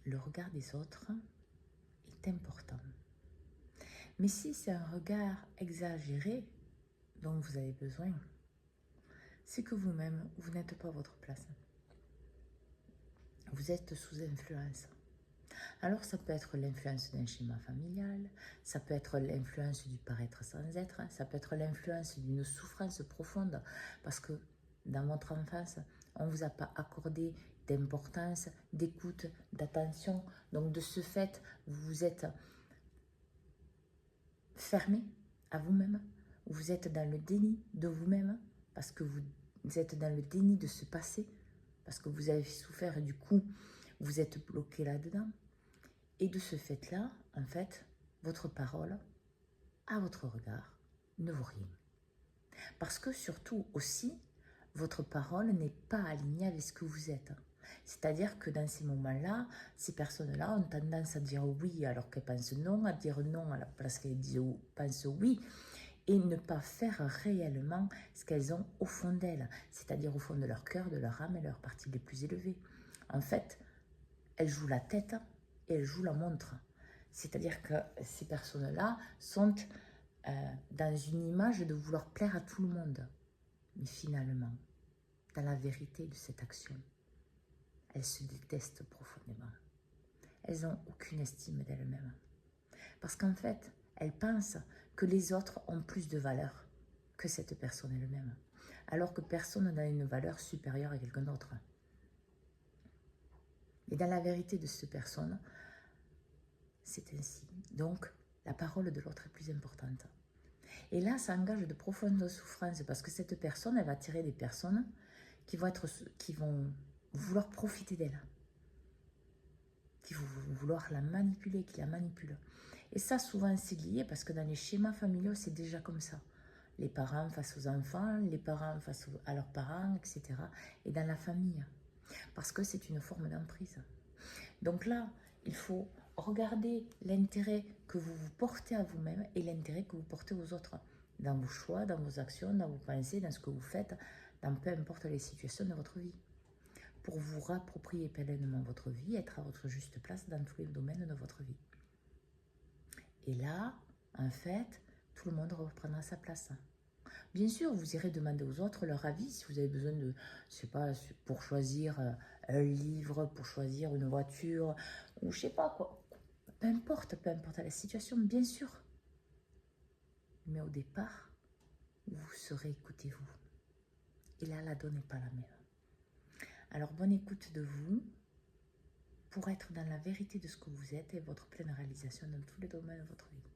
le regard des autres est important. Mais si c'est un regard exagéré dont vous avez besoin, c'est que vous-même, vous n'êtes pas à votre place. Vous êtes sous influence. Alors ça peut être l'influence d'un schéma familial, ça peut être l'influence du paraître sans être, ça peut être l'influence d'une souffrance profonde parce que dans votre enfance, on ne vous a pas accordé d'importance, d'écoute, d'attention. Donc de ce fait, vous vous êtes fermé à vous-même, vous êtes dans le déni de vous-même parce que vous êtes dans le déni de ce passé, parce que vous avez souffert et du coup, vous êtes bloqué là-dedans. Et de ce fait-là, en fait, votre parole, à votre regard, ne vaut rien. Parce que surtout aussi, votre parole n'est pas alignée avec ce que vous êtes. C'est-à-dire que dans ces moments-là, ces personnes-là ont tendance à dire oui alors qu'elles pensent non, à dire non à la place qu'elles pensent oui, et ne pas faire réellement ce qu'elles ont au fond d'elles, c'est-à-dire au fond de leur cœur, de leur âme et leurs parties les plus élevées. En fait, elles jouent la tête et elles jouent la montre. C'est-à-dire que ces personnes-là sont dans une image de vouloir plaire à tout le monde. Mais finalement, dans la vérité de cette action, elles se détestent profondément. Elles n'ont aucune estime d'elles-mêmes. Parce qu'en fait, elles pensent que les autres ont plus de valeur que cette personne elle-même. Alors que personne n'a une valeur supérieure à quelqu'un d'autre. Et dans la vérité de cette personne, c'est ainsi. Donc, la parole de l'autre est plus importante. Et là, ça engage de profondes souffrances parce que cette personne, elle va attirer des personnes qui vont vouloir profiter d'elle, qui vont vouloir la manipuler, qui la manipulent. Et ça, souvent, c'est lié parce que dans les schémas familiaux, c'est déjà comme ça. Les parents face aux enfants, les parents face à leurs parents, etc. Et dans la famille. Parce que c'est une forme d'emprise. Donc là, il faut regarder l'intérêt que vous vous portez à vous-même et l'intérêt que vous portez aux autres. Dans vos choix, dans vos actions, dans vos pensées, dans ce que vous faites, dans peu importe les situations de votre vie. Pour vous rapproprier pleinement votre vie, être à votre juste place dans tous les domaines de votre vie. Et là, en fait, tout le monde reprendra sa place. Bien sûr, vous irez demander aux autres leur avis si vous avez besoin de, je sais pas, pour choisir un livre, pour choisir une voiture, ou je sais pas quoi. Peu importe la situation, bien sûr. Mais au départ, vous serez écoutez vous. Et là, la donne n'est pas la même. Alors, bonne écoute de vous pour être dans la vérité de ce que vous êtes et votre pleine réalisation dans tous les domaines de votre vie.